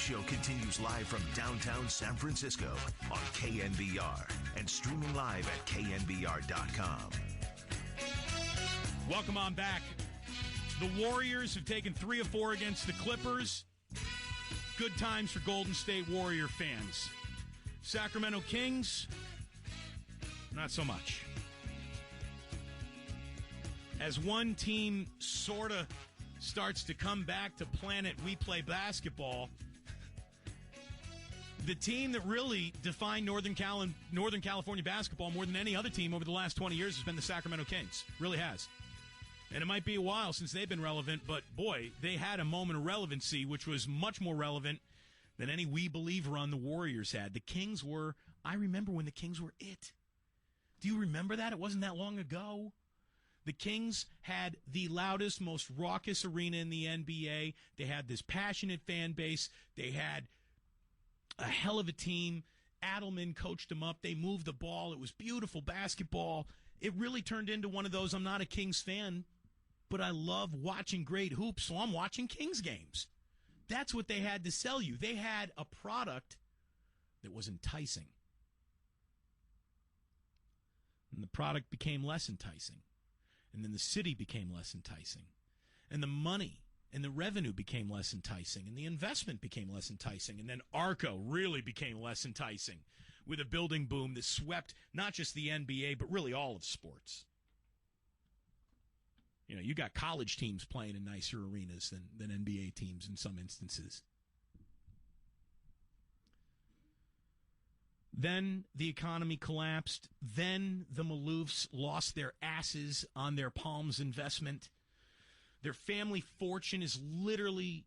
show continues live from downtown San Francisco on KNBR and streaming live at knbr.com. Welcome on back. The Warriors have taken 3 of 4 against the Clippers. Good times for Golden State Warrior fans. Sacramento Kings, not so much. As one team sort of starts to come back to planet we play basketball, the team that really defined Northern California basketball more than any other team over the last 20 years has been the Sacramento Kings. Really has. And it might be a while since they've been relevant, but boy, they had a moment of relevancy, which was much more relevant than any We Believe run the Warriors had. The Kings were, I remember when the Kings were it. Do you remember that? It wasn't that long ago. The Kings had the loudest, most raucous arena in the NBA. They had this passionate fan base. They had a hell of a team. Adelman coached them up. They moved the ball. It was beautiful basketball. It really turned into one of those, I'm not a Kings fan, but I love watching great hoops, so I'm watching Kings games. That's what they had to sell you. They had a product that was enticing. And the product became less enticing. And then the city became less enticing. And the money and the revenue became less enticing. And the investment became less enticing. And then Arco really became less enticing with a building boom that swept not just the NBA, but really all of sports. You know, you got college teams playing in nicer arenas than NBA teams in some instances. Then the economy collapsed. Then the Maloofs lost their asses on their Palms investment. Their family fortune is literally,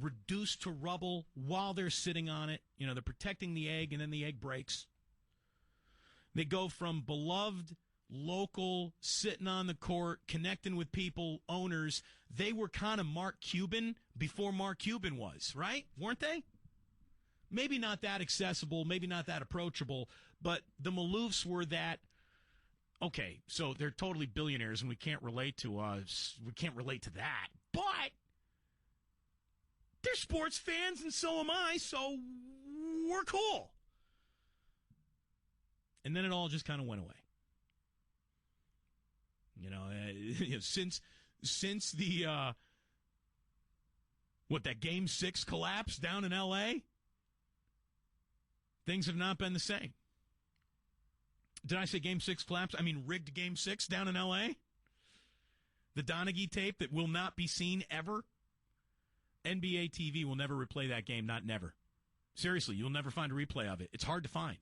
reduced to rubble while they're sitting on it. They're protecting the egg, and then the egg breaks. They go from beloved, local, sitting on the court, connecting with people, owners. They were kind of Mark Cuban before Mark Cuban was, right? Weren't they? Maybe not that accessible, maybe not that approachable, but the Maloofs were that. Okay, so they're totally billionaires, and we can't relate to that. But they're sports fans, and so am I. So we're cool. And then it all just kind of went away. Since the that Game 6 collapse down in L.A., things have not been the same. Did I say Game 6 collapse? I mean rigged Game 6 down in L.A.? The Donaghy tape that will not be seen ever? NBA TV will never replay that game, not never. Seriously, you'll never find a replay of it. It's hard to find.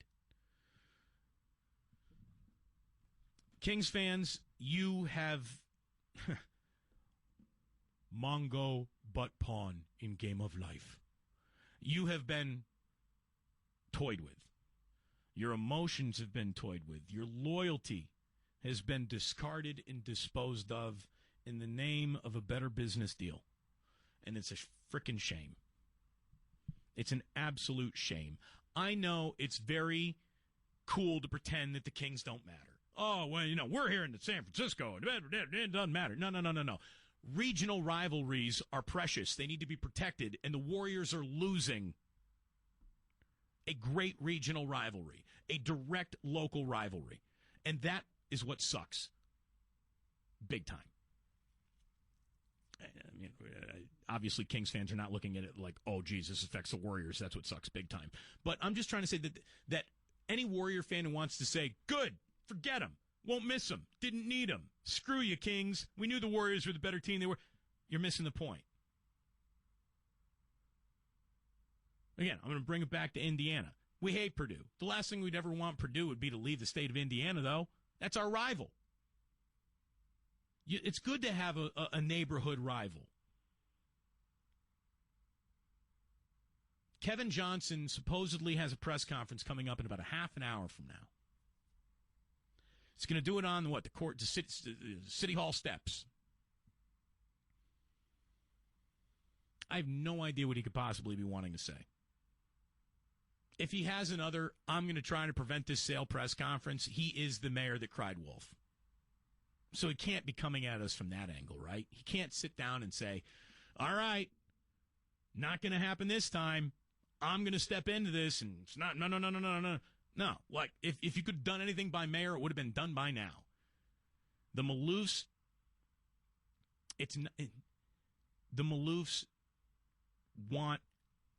Kings fans, you have Mongo butt pawn in Game of Life. You have been toyed with. Your emotions have been toyed with. Your loyalty has been discarded and disposed of in the name of a better business deal. And it's a frickin' shame. It's an absolute shame. I know it's very cool to pretend that the Kings don't matter. Oh, well, we're here in San Francisco. It doesn't matter. No. Regional rivalries are precious. They need to be protected, and the Warriors are losing a great regional rivalry, a direct local rivalry. And that is what sucks. Big time. Obviously, Kings fans are not looking at it like, oh, geez, this affects the Warriors. That's what sucks big time. But I'm just trying to say that any Warrior fan who wants to say, good, forget them, won't miss them, didn't need them, screw you, Kings, we knew the Warriors were the better team they were, you're missing the point. Again, I'm going to bring it back to Indiana. We hate Purdue. The last thing we'd ever want Purdue would be to leave the state of Indiana, though. That's our rival. It's good to have a neighborhood rival. Kevin Johnson supposedly has a press conference coming up in about a half an hour from now. He's going to do it on the City Hall steps. I have no idea what he could possibly be wanting to say. If he has another, I'm going to try to prevent this sale press conference, he is the mayor that cried wolf. So he can't be coming at us from that angle, right? He can't sit down and say, all right, Not going to happen this time. I'm going to step into this, and it's not. No. No, like if you could have done anything by mayor, it would have been done by now. The Maloofs, the Maloofs want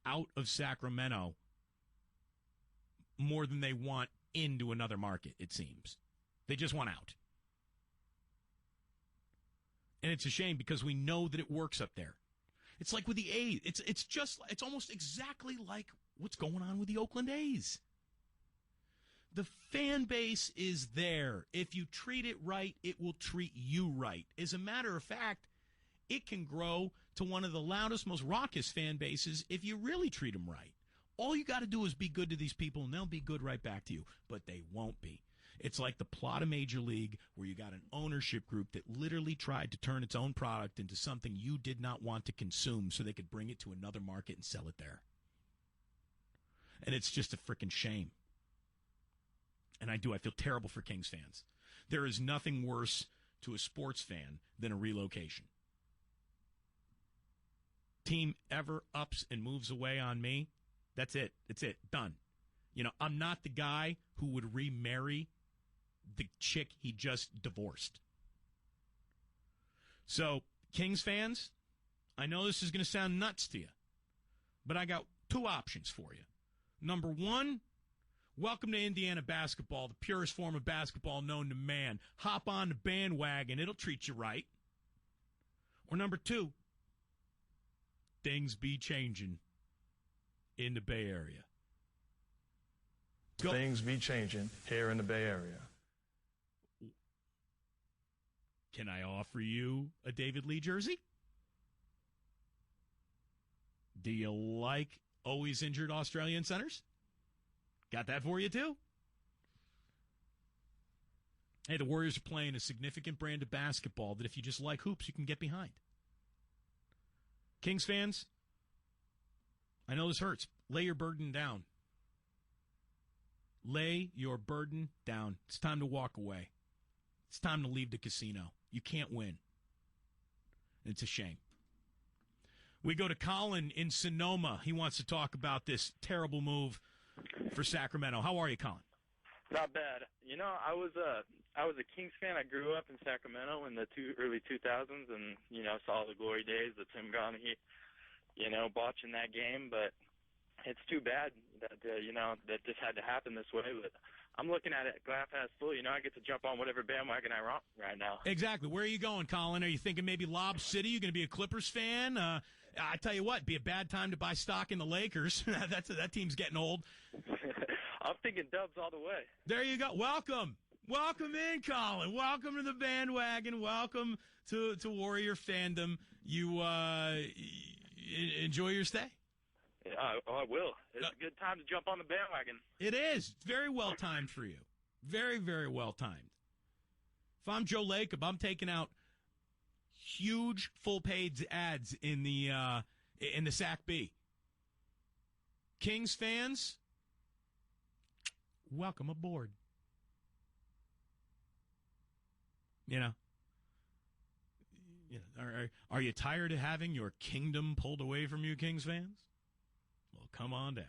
out of Sacramento more than they want into another market, it seems. They just want out. And it's a shame because we know that it works up there. It's like with the A's. It's almost exactly like what's going on with the Oakland A's. The fan base is there. If you treat it right, it will treat you right. As a matter of fact, it can grow to one of the loudest, most raucous fan bases if you really treat them right. All you got to do is be good to these people, and they'll be good right back to you. But they won't be. It's like the plot of Major League where you got an ownership group that literally tried to turn its own product into something you did not want to consume so they could bring it to another market and sell it there. And it's just a freaking shame. And I feel terrible for Kings fans. There is nothing worse to a sports fan than a relocation. Team ever ups and moves away on me, that's it. It's it. Done. You know, I'm not the guy who would remarry the chick he just divorced. So, Kings fans, I know this is going to sound nuts to you, but I got two options for you. Number one, welcome to Indiana basketball, the purest form of basketball known to man. Hop on the bandwagon. It'll treat you right. Or number two, things be changing in the Bay Area. Go. Things be changing here in the Bay Area. Can I offer you a David Lee jersey? Do you like always injured Australian centers? Got that for you, too. Hey, the Warriors are playing a significant brand of basketball that if you just like hoops, you can get behind. Kings fans, I know this hurts. Lay your burden down. Lay your burden down. It's time to walk away. It's time to leave the casino. You can't win. It's a shame. We go to Colin in Sonoma. He wants to talk about this terrible move for Sacramento. How are you, Colin? Not bad. You know, I was a Kings fan. I grew up in Sacramento in the early 2000s, and saw the glory days, the Tim Donaghy, watching that game. But it's too bad that that this had to happen this way. But I'm looking at it glass half full. I get to jump on whatever bandwagon I want right now. Exactly. Where are you going, Colin? Are you thinking maybe Lob City? You going to be a Clippers fan? I tell you what, it'd be a bad time to buy stock in the Lakers. That team's getting old. I'm thinking Dubs all the way. There you go. Welcome in, Colin. Welcome to the bandwagon. Welcome to Warrior fandom. You enjoy your stay. I will. It's a good time to jump on the bandwagon. It is. It's very well timed for you. Very, very well timed. If I'm Joe Lacob, I'm taking out huge full-page ads in the Sac B. Kings fans, welcome aboard. Are you tired of having your kingdom pulled away from you, Kings fans? Well, come on down.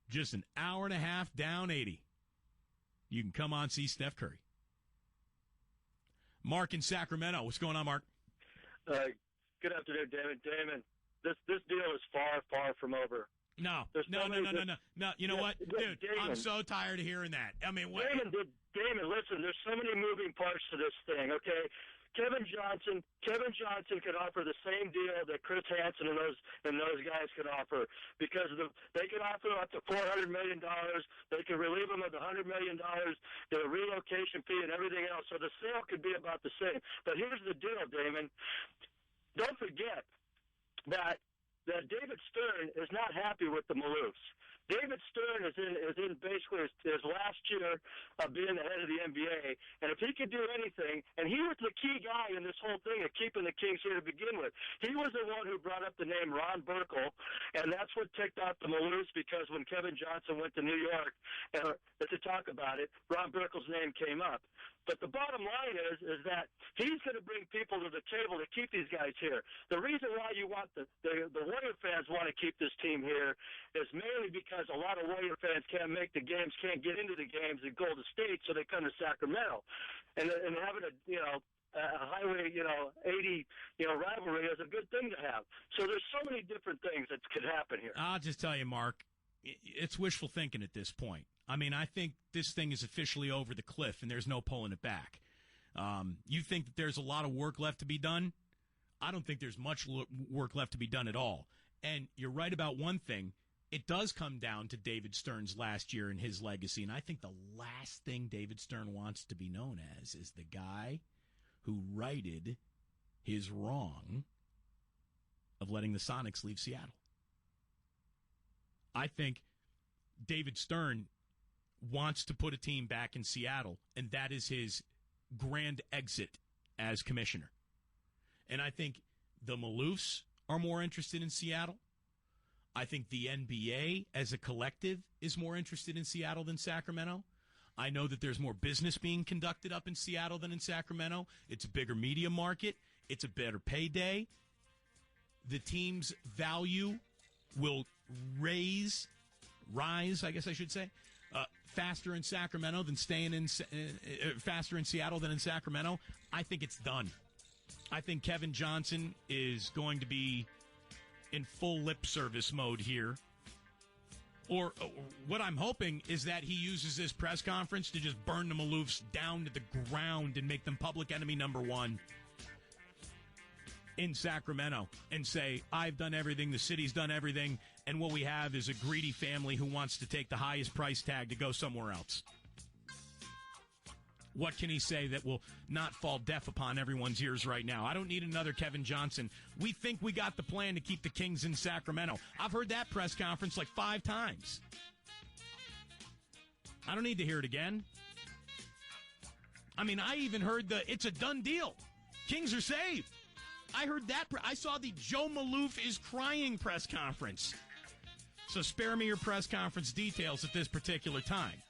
Just an hour and a half down 80. You can come on see Steph Curry. Mark in Sacramento. What's going on, Mark? Good afternoon, Damon. Damon, this deal is far, far from over. No. You know what? Dude, Damon, I'm so tired of hearing that. I mean, what? Damon, listen, there's so many moving parts to this thing, okay? Kevin Johnson could offer the same deal that Chris Hansen and those guys could offer because they could offer up to $400 million. They could relieve them of the $100 million, the relocation fee, and everything else. So the sale could be about the same. But here's the deal, Damon. Don't forget that David Stern is not happy with the Maloofs. David Stern is in basically his last year of being the head of the NBA, and if he could do anything, and he was the key guy in this whole thing of keeping the Kings here to begin with. He was the one who brought up the name Ron Burkle, and that's what ticked off the Maloofs, because when Kevin Johnson went to New York to talk about it, Ron Burkle's name came up. But the bottom line is that he's going to bring people to the table to keep these guys here. The reason why you want the Warrior fans want to keep this team here is mainly because a lot of Warrior fans can't make the games, can't get into the games at Golden State, so they come to Sacramento. And having a highway, 80, rivalry is a good thing to have. So there's so many different things that could happen here. I'll just tell you, Mark, it's wishful thinking at this point. I mean, I think this thing is officially over the cliff, and there's no pulling it back. You think that there's a lot of work left to be done? I don't think there's much work left to be done at all. And you're right about one thing. It does come down to David Stern's last year and his legacy, and I think the last thing David Stern wants to be known as is the guy who righted his wrong of letting the Sonics leave Seattle. I think David Stern wants to put a team back in Seattle, and that is his grand exit as commissioner. And I think the Maloofs are more interested in Seattle. I think the NBA as a collective is more interested in Seattle than Sacramento. I know that there's more business being conducted up in Seattle than in Sacramento. It's a bigger media market. It's a better payday. The team's value will rise, I guess I should say, faster in Sacramento than faster in Seattle than in Sacramento. I think it's done. I think Kevin Johnson is going to be in full lip service mode here. Or what I'm hoping is that he uses this press conference to just burn the Maloofs down to the ground and make them public enemy number one in Sacramento and say, I've done everything, the city's done everything, and what we have is a greedy family who wants to take the highest price tag to go somewhere else. What can he say that will not fall deaf upon everyone's ears right now? I don't need another Kevin Johnson. We think we got the plan to keep the Kings in Sacramento. I've heard that press conference like 5 times. I don't need to hear it again. I mean, I even heard it's a done deal. Kings are saved. I heard that. I saw the Joe Maloof is crying press conference. So spare me your press conference details at this particular time.